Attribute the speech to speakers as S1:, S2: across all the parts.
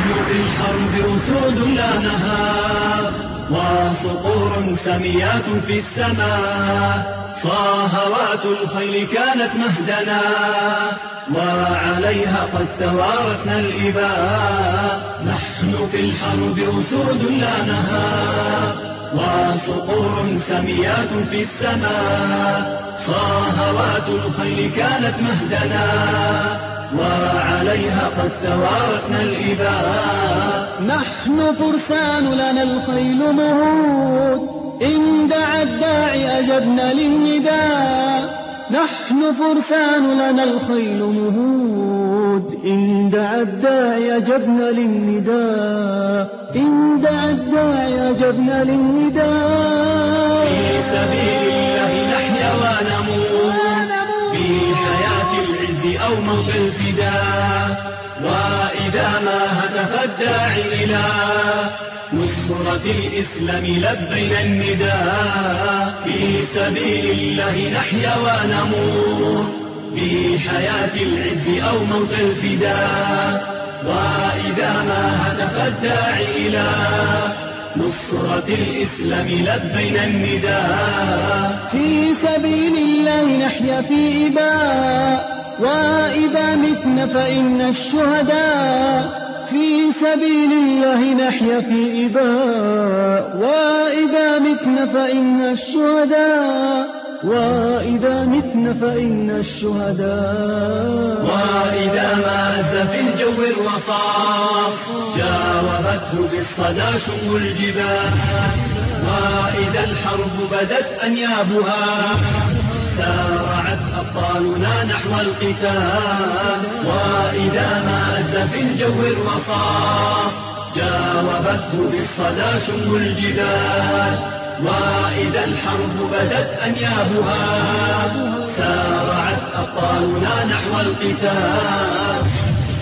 S1: نحن في الحرب أسود لا نهاب، وصقور سميات في السماء، صاهوات الخيل كانت مهدنا، وعليها قد توارثنا الإباء. نحن في الحرب أسود لا نهاب، وصقور سميات في السماء، صاهوات الخيل كانت مهدنا، وعليها قد توارثنا الإباء.
S2: نحن فرسان لنا الخيل مهود، إن دعا الداعي أجبنا للنداء. نحن فرسان لنا الخيل مهود، إن دعا الداعي أجبنا للنداء. إن دعا الداعي أجبنا للنداء.
S1: في سبيل الله نحيا ونموت، في حياة العز أو موت الفداء. وإذا ما هتف الداعي إلى نصرة الإسلام لبينا النداء. في سبيل الله نحيا ونموت، في حياة العز أو موت الفداء. وإذا ما هتف الداعي إلى نصرة الإسلام لبينا النداء.
S2: في سبيل الله نحيا في إباء، وإذا متنا فإن الشهداء. في سبيل الله نحيا في إباء، وإذا متنا فإن الشهداء. وإذا متنا فإن الشهداء.
S1: وإذا ما أز في الجو الرصاص، جاوبته بالصدى شم الجبال. وإذا الحرب بدت أنيابها، سارعت أبطالنا نحو القتال. وإذا ما أز في الجو الرصاص، جاوبته بالصدى شم الجبال. وإذا الحرب بدت أنيابها، سارعت أبطالنا نحو القتال.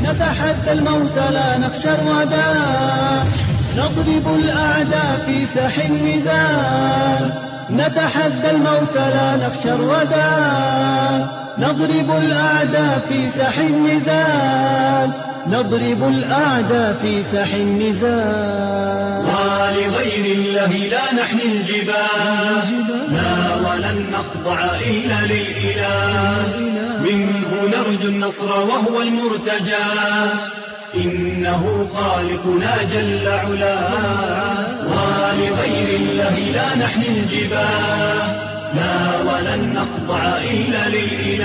S2: نتحدى الموت لا نخشى الردى، نضرب الأعداء في ساح النزال. نتحدى الموت لا نخشى الردى، نضرب الأعداء في ساح النزال. نضرب الأعداء في ساح النزال.
S1: ولغير الله لا نحني الجبال، لا ولن نخضع إلا للإله. منه نرجو النصر وهو المرتجى، إنه خالقنا جل علاه. ولغير الله لا نحني الجبال، لا ولن نخضع إلا للإله.